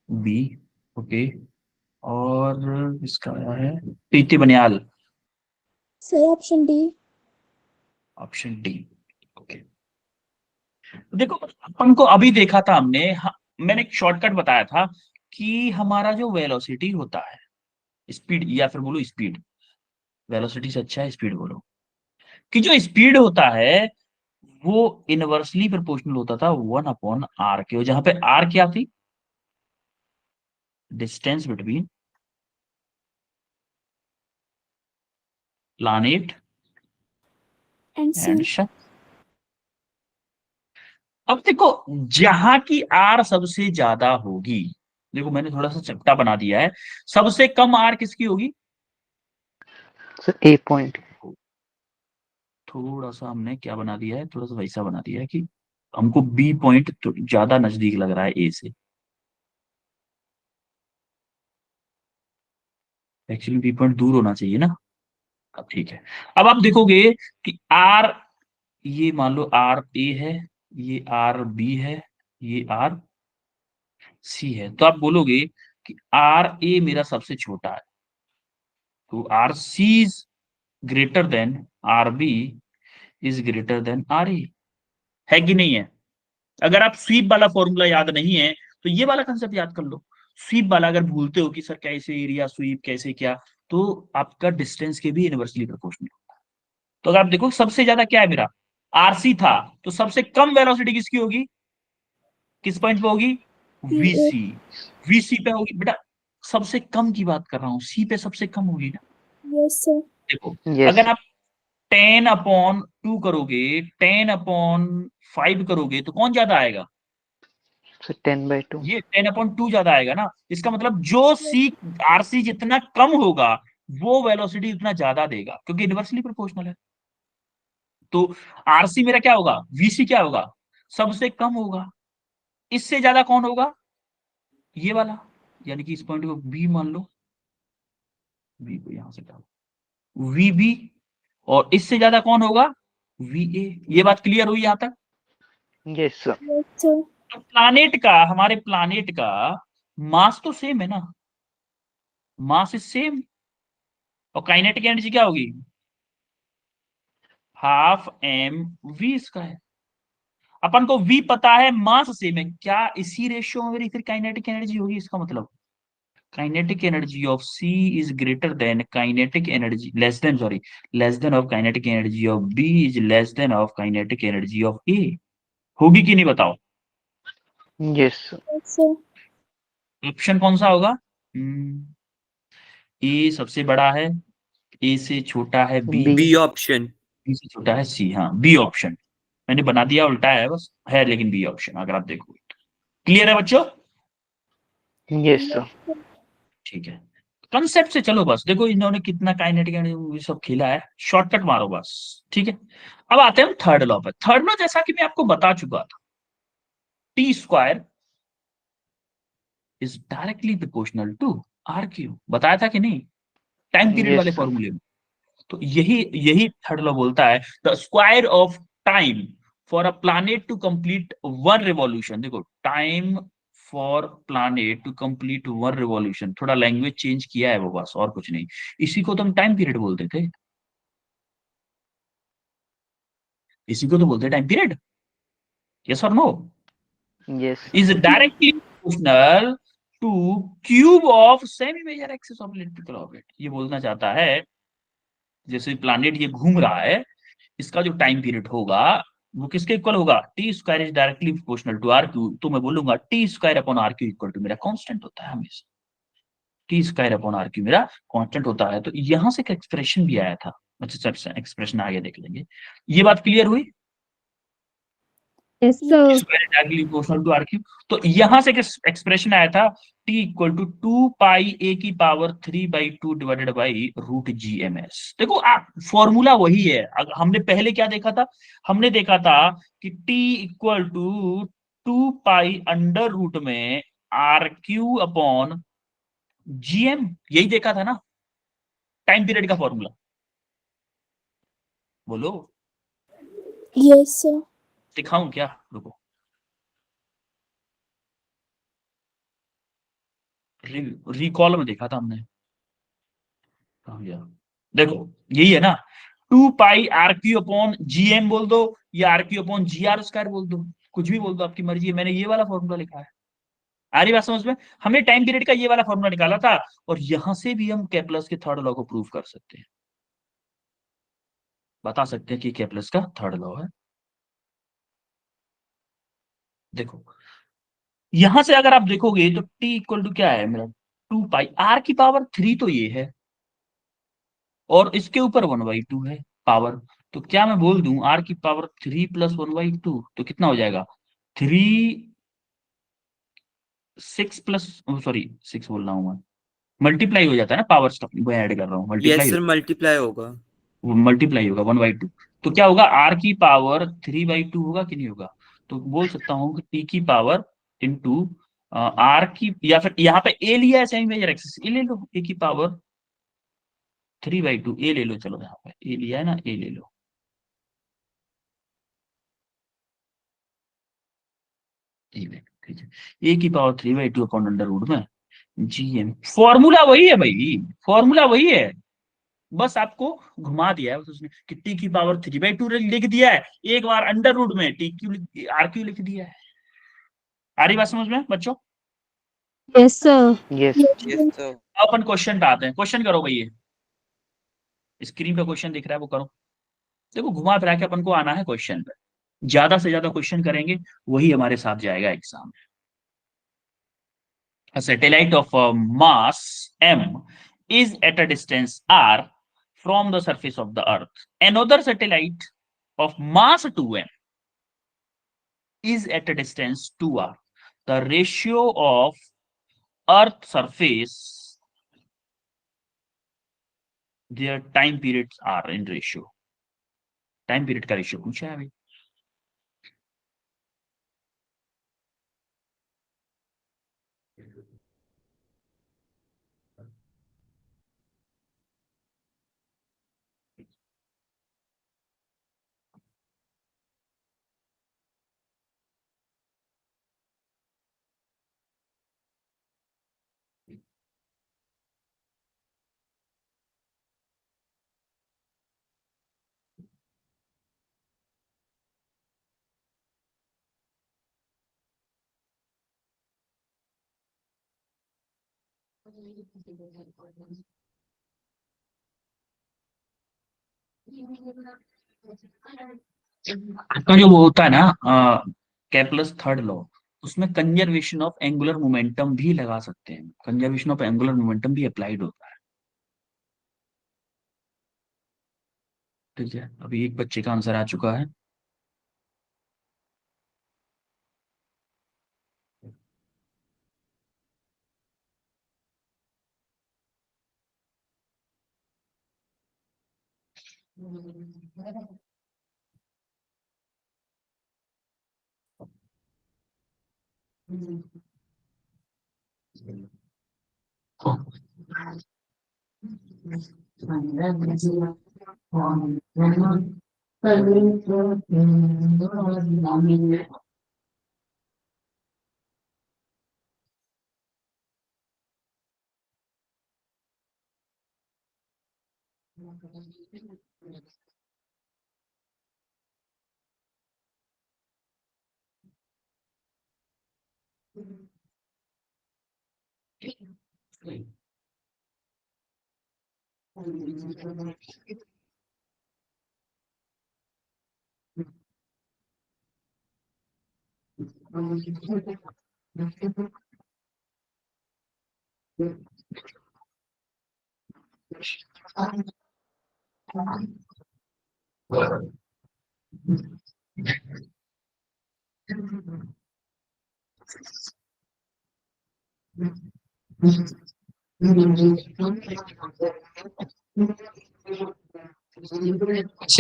B, okay. और इसका क्या है, Preeti Baniyal? Sir option D. Option D, okay. देखो अपन को अभी देखा था हमने, मैंने एक शॉर्टकट बताया था कि हमारा जो वेलोसिटी होता है, स्पीड या फिर बोलो स्पीड, वेलोसिटी से अच्छा है स्पीड बोलो, कि जो स्पीड होता है वो इनवर्सली प्रोपोर्शनल होता था 1/r के, जहां पे r क्या थी, distance between planet and C. And sun. अब देखो जहां की r सबसे ज्यादा होगी, देखो मैंने थोड़ा सा चपटा बना दिया है, सबसे कम r किसकी होगी, सर ए पॉइंट। थोड़ा सा हमने क्या बना दिया है, थोड़ा सा वैसा बना दिया है कि हमको बी पॉइंट तो ज्यादा नजदीक लग रहा है ए से। एक्चुअली बी पॉइंट दूर होना चाहिए ना। अब ठीक है। अब आप देखोगे कि आर, ये मान लो आर ए है, ये आर बी है, ये आर सी है, तो आप बोलोगे कि आर ए मेरा सबसे छोटा है, तो R C is greater than R B is greater than R A, है कि नहीं है? अगर आप स्वीप वाला फॉर्मूला याद नहीं है तो ये वाला कंसेप्ट याद कर लो। स्वीप वाला अगर भूलते हो कि सर कैसे एरिया स्वीप कैसे क्या, तो आपका डिस्टेंस के भी इनवर्सली प्रोपोर्शनल। तो अगर आप देखो सबसे ज्यादा क्या है मेरा, आरसी था, तो सबसे कम वेलोसिटी किसकी होगी, किस पॉइंट पे होगी, PA. वीसी। वीसी पे होगी बेटा, सबसे कम की बात कर रहा हूं, सी पे सबसे कम होगी ना। Yes, sir. देखो यस अगर आप 10/2 करोगे, 10/5 करोगे तो कौन ज्यादा आएगा, सर 10/2। ये 10/2 ज्यादा आएगा ना। इसका मतलब जो सी, आरसी जितना कम होगा वो वेलोसिटी उतना ज्यादा देगा, क्योंकि इनवर्सली प्रोपोर्शनल है। तो आरसी मेरा क्या होगा, वीसी क्या होगा, सबसे कम होगा। इससे ज्यादा कौन होगा, ये वाला, यानी कि इस पॉइंट को बी मान लो, बी को यहां से डालो वीबी, और इससे ज्यादा कौन होगा, वीए। ये बात क्लियर हुई यहां तक? Yes sir. Yes, sir. तो प्लानेट का, हमारे प्लानेट का मास तो सेम है ना, मास इज सेम, और काइनेटिक एनर्जी क्या होगी, हाफ एम वी स्क्वायर। अपन को वी पता है, मास सेम है, क्या इसी रेशियो में मेरी फिर काइनेटिक एनर्जी होगी, इसका मतलब kinetic energy of C is greater than kinetic energy, less than, sorry, less than of kinetic energy of B is less than of kinetic energy of A. होगी कि नहीं बताओ? Yes sir. Yes, sir. Option कौन सा होगा, ए सबसे बड़ा है, ए से छोटा है B, B. B option. B से छोटा है सी। हाँ, बी ऑप्शन। मैंने बना दिया उल्टा है बस, है लेकिन बी ऑप्शन अगर आप देखो। क्लियर है बच्चों? Yes Yes, sir. sir. ठीक है, कंसेप्ट से चलो बस, देखो इन्होंने कितना काइनेटिक एनर्जी सब खेला है, शॉर्टकट मारो बस। ठीक है, अब आते हैं थर्ड लॉ पर। थर्ड लॉ जैसा कि मैं आपको बता चुका था, T square is directly proportional to R cube, बताया था कि नहीं टाइम पीरियड यस वाले सर। फॉर्मूले में? तो यही यही थर्ड लॉ बोलता है, the square of time for a planet to complete one revolution. देखो, time for planet to complete one revolution, थोड़ा लैंग्वेज चेंज किया है वो, बस और कुछ नहीं। इसी को तो हम टाइम पीरियड बोलते थे, इसी को तो बोलते हैं time period. Yes or no? Yes is sir. Directly proportional to cube of semi major axis of electrical orbit. ये बोलना चाहता है जैसे प्लानेट ये घूम रहा है, इसका जो टाइम पीरियड होगा वो किसके इक्वल होगा, T square is directly proportional to R cube. तो मैं बोलूंगा T square upon R cube equal to, मेरा कांस्टेंट होता है हमेशा, T square upon R cube मेरा कांस्टेंट होता है। तो यहां से एक एक्सप्रेशन भी आया था, अच्छा एक्सप्रेशन आगे देख लेंगे। ये बात क्लियर हुई, Yes, sir. Square directly proportional to R cube. तो यहां से एक एक्सप्रेशन आया था, T equal to 2 pi a⁻³ divided by root G M S. देखो आप, फॉर्मूला वही है। हमने पहले क्या देखा था, हमने देखा था कि T equal to 2 pi under root में आर क्यू अपॉन जीएम, यही देखा था ना टाइम पीरियड का फॉर्मूला, बोलो। Yes, sir. दिखाऊं क्या, रुको, रिकॉल में देखा था हमने, कहाँ गया? देखो यही है ना, 2 pi R cube upon G M बोल दो, या R cube upon G R square बोल दो, कुछ भी बोल दो, आपकी मर्जी है। मैंने ये वाला फॉर्मूला लिखा है, आ रही बात समझ में? हमने टाइम पीरियड का ये वाला फॉर्मूला निकाला था, और यहां से भी हम केप्लस के थर्ड लॉ को प्रूव कर सकते हैं, बता सकते हैं कि केप्लस का थर्ड लॉ है। देखो यहां से अगर आप देखोगे तो टी इक्वल टू क्या है मेरा, 2 पाई r⁻³ तो ये है, और इसके ऊपर 1/2 है पावर। तो क्या मैं बोल दूं r⁻³ प्लस 1/2, तो कितना हो जाएगा, 3 6 प्लस, सॉरी 6 बोल रहा हूं मैं, मल्टीप्लाई हो जाता है ना, पावर्स का मैं ऐड कर रहा हूँ, यस मल्टीप्लाई सर, मल्टीप्लाई होगा। मल्टीप्लाई होगा 1/2। तो क्या होगा, आर की पावर 3/2 होगा कि नहीं होगा। तो बोल सकता हूँ कि टी की पावर इंटू आर की, या फिर यहाँ पे ए लिया है सेमी मेजर एक्सिस, ए ले लो, ए की पावर 3/2, ए ले लो, चलो यहाँ पे ए लिया है ना, ए ले लो, ए ले लो, ठीक है। ए की पावर 3/2 अपॉन अंडर रूट में GM, फॉर्मूला वही है भाई, फॉर्मूला वही है, बस आपको घुमा दिया है बस उसने, कि टी की पावर 3/2 लिख दिया है, एक बार अंडर रूट में टी क्यू आर क्यू लिख दिया है। आ रही बात समझ में बच्चों। Yes, sir. Yes. Yes, yes sir. Sir. अब अपन क्वेश्चन पे आते हैं, क्वेश्चन करो भैया, स्क्रीन पे क्वेश्चन दिख रहा है वो करो। देखो घुमा फिरा के अपन को आना है क्वेश्चन पे, ज्यादा से ज्यादा क्वेश्चन करेंगे वही हमारे साथ जाएगा एग्जाम में। A satellite of mass m is at a distance r from the surface of the earth. Another satellite of mass 2m is at a distance 2r. The ratio of earth surface, their time periods are in ratio. Time period का ratio पूछा है अभी। आपका जो वो होता है ना कैपलस थर्ड लॉ, उसमें कंजर्वेशन ऑफ एंगुलर मोमेंटम भी लगा सकते हैं, कंजर्वेशन ऑफ एंगुलर मोमेंटम भी अप्लाइड होता है। ठीक है, अभी एक बच्चे का आंसर आ चुका है।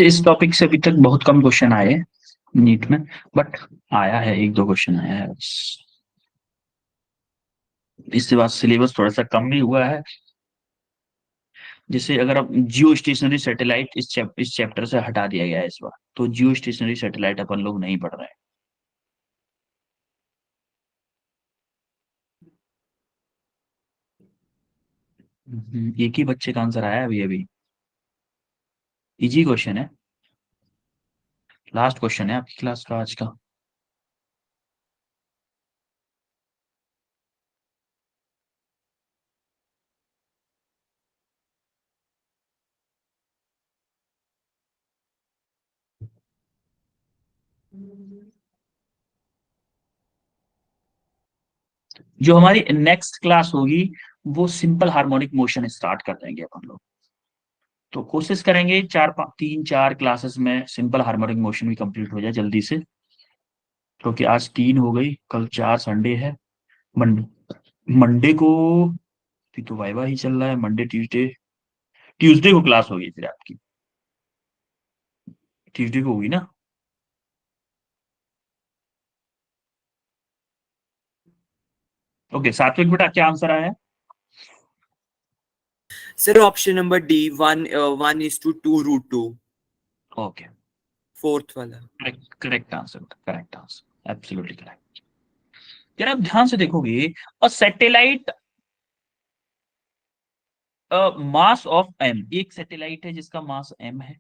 इस टॉपिक से अभी तक बहुत कम क्वेश्चन आए नीट में, बट आया है, एक दो क्वेश्चन आया है बस। इसके बाद सिलेबस थोड़ा सा कम भी हुआ है। जैसे अगर अब जियो स्टेशनरी सैटेलाइट इस चैप्टर से हटा दिया गया है इस बार, तो जियो स्टेशनरी सैटेलाइट अपन लोग नहीं पढ़ रहे हैं। एक ही बच्चे का आंसर आया अभी अभी, इजी क्वेश्चन है, लास्ट क्वेश्चन है आपकी क्लास का आज का। जो हमारी नेक्स्ट क्लास होगी वो सिंपल हार्मोनिक मोशन स्टार्ट कर देंगे अपन लोग। तो कोशिश करेंगे 3-4 क्लासेस में सिंपल हार्मोनिक मोशन भी कंप्लीट हो जाए जल्दी से, क्योंकि आज 3 हो गई, कल 4 संडे है। मंडे को फिर तो वाइवा ही चल रहा है, मंडे ट्यूसडे। ट्यूसडे को क्लास होगी फिर आपकी, ट्यूसडे को होगी ना? ओके, सात्विक बेटा क्या आंसर आया है? Sir option number D, 1:2 okay, fourth वाला। Correct answer, correct answer, absolutely correct. यार आप ध्यान से देखोगे, और सैटेलाइट मास ऑफ एम, एक सैटेलाइट है जिसका मास एम है,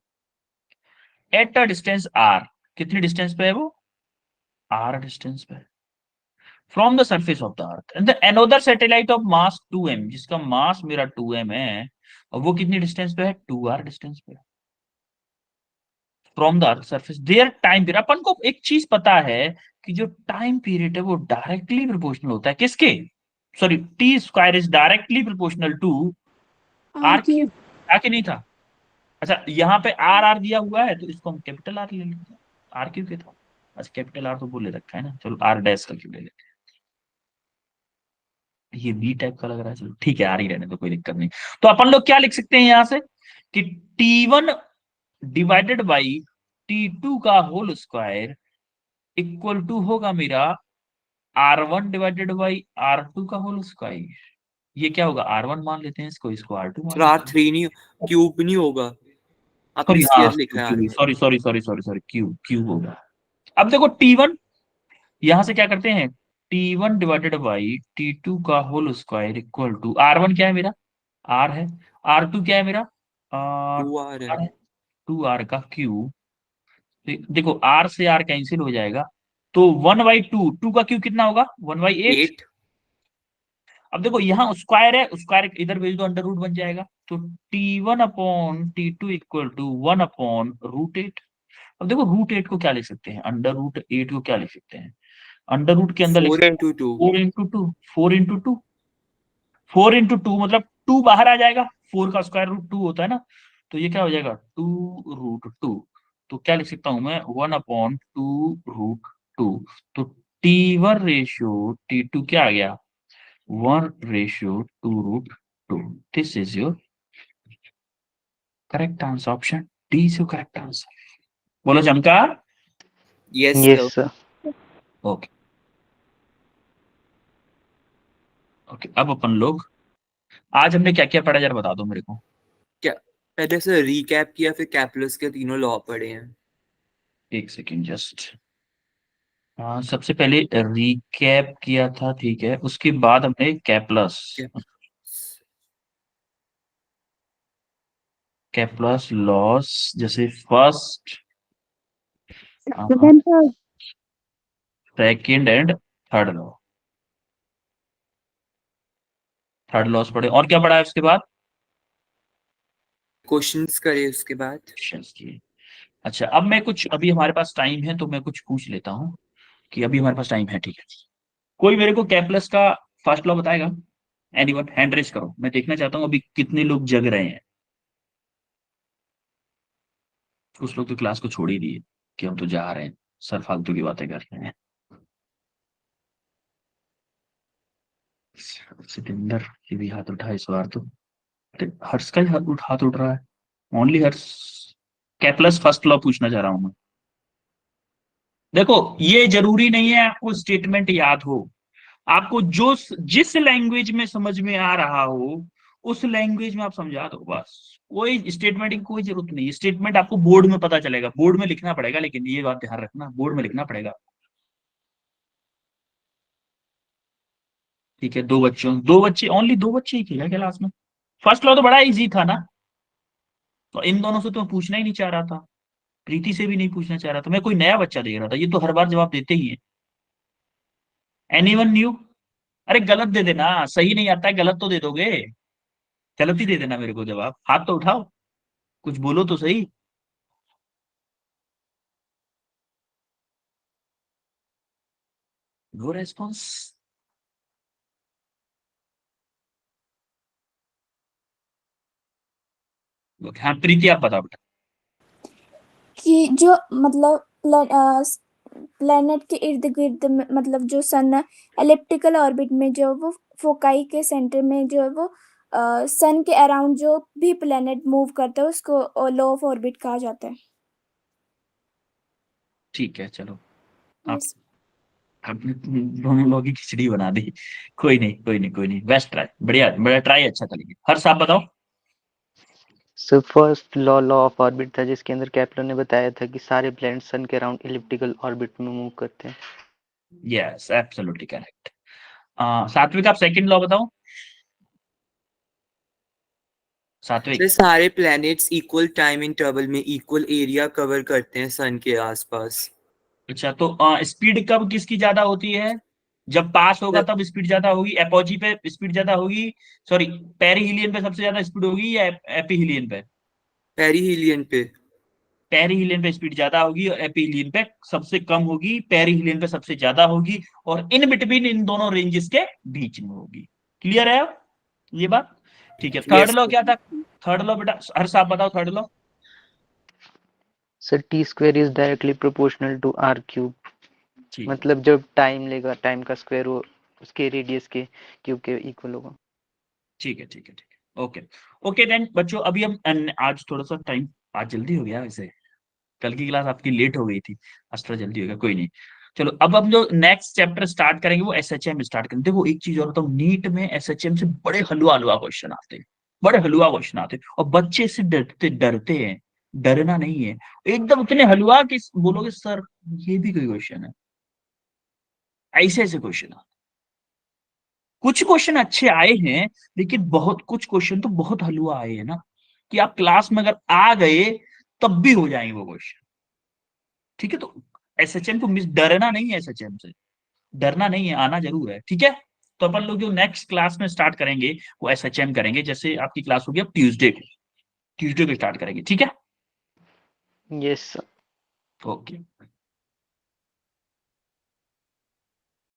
एट अ डिस्टेंस आर, कितनी डिस्टेंस पे है वो? आर डिस्टेंस पे from the surface of the earth, and the another satellite of mass 2m, जिसका मास मेरा 2m है, और वो कितनी डिस्टेंस पे है? 2r डिस्टेंस पे from the earth surface. Their time period, अपन को एक चीज पता है कि जो टाइम पीरियड है वो डायरेक्टली प्रोपोर्शनल होता है किसके? Sorry, T square is directly proportional to R cube. आके नहीं था? अच्छा, यहाँ पे आर आर दिया हुआ है तो इसको हम कैपिटल आर ले लेते हैं, आर क्यू के था। अच्छा, कैपिटल आर तो बोल ले रखा है ना, चलो आर डैश का क्यों ले लेते हैं, ये बी टाइप का लग रहा है, चलो ठीक है, आर ही रहने तो कोई दिक्कत नहीं। तो अपन लोग क्या लिख सकते हैं यहां से कि T1 डिवाइडेड बाई T2 का होल स्क्वायर इक्वल टू होगा मेरा R1 डिवाइडेड बाई R2 का होल स्क्वायर। ये क्या होगा? R1 मान लेते हैं इसको, इसको R2 मान सर लेते हैं। R3 नहीं, क्यूब नहीं होगा, आपने सॉरी, हाँ, स्क्वायर लिखा है R1। Sorry sorry sorry sorry sorry, cube cube होगा। अब देखो T1, यहां से क्या करते हैं, T1 डिवाइडेड बाई T2 का whole square equal to R1 क्या है मेरा? R है। R2 क्या है मेरा? 2R है। R है, 2R का क्यूब। देखो R से R कैंसिल हो जाएगा, तो 1/2, 2 का क्यूब कितना होगा? 1/8। 8। अब देखो यहाँ स्क्वायर है, स्क्वायर इधर भेज दो, अंडर रूट बन जाएगा, तो T1/T2 इक्वल टू 1/√8। अब देखो √8 को क्या लिख सकते हैं, अंडर रूट 8 को क्या लिख सकते हैं, अंडर रूट के अंदर लिख 4 सकते into 2। हैं 4 into 2, 4 into 2, 4 into 2 मतलब 2 बाहर आ जाएगा, 4 का स्क्वायर रूट 2 होता है ना, तो ये क्या हो जाएगा? 2√2। तो क्या लिख सकता हूं मैं? 1/2√2। तो T1/T2 क्या आ गया? 1/2√2। This is your correct answer, option D is your correct answer. बोलो चमकार। Yes yes sir. Sir. Okay, okay, अब अपन लोग, आज हमने क्या क्या पढ़ा यार बता दो मेरे को। क्या पहले से रीकैप किया, फिर कैपलस के तीनों लॉ पढ़े हैं। एक सेकेंड जस्ट, हाँ, सबसे पहले रिकैप किया था, ठीक है, उसके बाद हमने कैपलस, क्या? कैपलस लॉस, जैसे first, second and third law, third loss पढ़े, और क्या पढ़ा है उसके बाद? क्वेश्चंस करे उसके बाद। क्वेश्चंस किए। अच्छा, अब मैं कुछ, अभी हमारे पास टाइम है तो मैं कुछ पूछ लेता हूँ, कि अभी हमारे पास टाइम है, ठीक है? कोई मेरे को कैपलस का फर्स्ट लॉ बताएगा? एनीवन, हैंड रेज करो, मैं देखना चाहता हूँ अभी कितने लोग जग रहे हैं। कुछ लोग तो क्लास को छोड़ ही दिए कि हम तो जा रहे हैं, सर फालतू की बातें कर रहे हैं। सिकंदर ये भी हाथ उठा इस बार तो, अरे हर्ष का ही हाथ उठ रहा है, ओनली हर्ष। कैपलस फर्स्ट लॉ पूछना चाह रहा हूं मैं। देखो, ये जरूरी नहीं है आपको स्टेटमेंट याद हो, आपको जो जिस लैंग्वेज में समझ में आ रहा हो उस लैंग्वेज में आप समझा दो बस। कोई स्टेटमेंट की कोई जरूरत नहीं, स्टेटमेंट आपको बोर्ड में पता चलेगा, बोर्ड में लिखना पड़ेगा, लेकिन ये बात ध्यान रखना, बोर्ड में लिखना पड़ेगा। ठीक है, दो बच्चे, ओनली दो बच्चे ही थे क्या क्लास में? फर्स्ट लॉ तो बड़ा इजी था ना, तो इन दोनों से तो मैं पूछना ही नहीं चाह रहा था, प्रीति से भी नहीं पूछना चाह रहा था, मैं कोई नया बच्चा देख रहा था, ये तो हर बार जवाब देते ही है। Anyone new? अरे गलत दे देना, सही नहीं आता है, गलत तो दे दोगे, गलत ही दे देना मेरे को जवाब, हाथ तो उठाओ, कुछ बोलो तो सही। No response. हाँ प्रीति आप बताओ बेटा। कि जो मतलब प्लेनेट के इर्द गिर्द मतलब जो सन एलिप्टिकल ऑर्बिट में जो वो फोकाई के सेंटर में जो है वो सन के अराउंड जो भी प्लेनेट मूव करता है उसको लॉ ऑफ ऑर्बिट कहा जाता है। ठीक है, चलो आप Yes. आपने दोनों लोगों की खिचड़ी बना दी। कोई नहीं, कोई नहीं, कोई नहीं, बेस्ट ट्राई, बढ़िया बड़ा ट्राई, अच्छा करेंगे। हर साहब बताओ। So first law of orbit था जिसके अंदर केपलर ने बताया था कि सारे प्लैनेट सन के अराउंड इलिप्टिकल ऑर्बिट में मूव करते हैं। Yes, absolutely correct. सात्विक आप सेकंड लॉ बताओ। सात्विक। सर सारे प्लैनेट्स इक्वल टाइम इंटरवल में इक्वल एरिया कवर करते हैं सन के आसपास। अच्छा, तो स्पीड कब किसकी ज्यादा होती है? जब पास होगा तब स्पीड ज्यादा होगी, एपोजी पे स्पीड ज्यादा होगी, सॉरी पेरिहीलियन पे सबसे ज्यादा स्पीड होगी या एपीहीलियन पे? पेरिहीलियन पे। पेरिहीलियन पे स्पीड ज्यादा होगी और एपीहीलियन पे सबसे कम होगी, पेरिहीलियन पे सबसे ज्यादा होगी और इन बिटवीन इन दोनों रेंजेस के बीच में होगी। क्लियर है अब ये बात? ठीक है, थर्ड यस लॉ क्या था? थर्ड लॉ बेटा हर साहब बताओ, third law. Sir T square is directly proportional to R cube, ठीक, मतलब जब टाइम लेगा टाइम का स्क्वायर वो उसके रेडियस के क्यूब के इक्वल होगा। ठीक है, ठीक है, ठीक है, ओके। ओके देन बच्चों, अभी हम आज थोड़ा सा टाइम आज जल्दी हो गया वैसे, कल की क्लास आपकी लेट हो गई थी, आज थोड़ा जल्दी हो गया, कोई नहीं। चलो अब हम जो नेक्स्ट चैप्टर स्टार्ट करेंगे वो एसएचएम स्टार्ट करेंगे। देखो एक चीज और बताऊं, नीट में एसएचएम से बड़े हलवा हलवा क्वेश्चन आते हैं, बड़े हलवा क्वेश्चन आते हैं और बच्चे से डरते डरते हैं। डरना नहीं है, एकदम इतने हलवा कि बोलोगे सर ये भी कोई क्वेश्चन है, ऐसे ऐसे क्वेश्चन। कुछ क्वेश्चन अच्छे आए हैं लेकिन बहुत कुछ क्वेश्चन तो बहुत हलवा आए हैं ना, कि आप क्लास में अगर आ गए तब भी हो जाएंगे वो क्वेश्चन। ठीक है, तो एसएचएम को मिस डरना नहीं है, एसएचएम से डरना नहीं है, आना जरूर है। ठीक है, तो अपन लोग जो नेक्स्ट क्लास में स्टार्ट करेंगे वो एसएचएम करेंगे। जैसे आपकी क्लास होगी अब ट्यूसडे को, ट्यूसडे को स्टार्ट करेंगे। ठीक है, यस। ओके।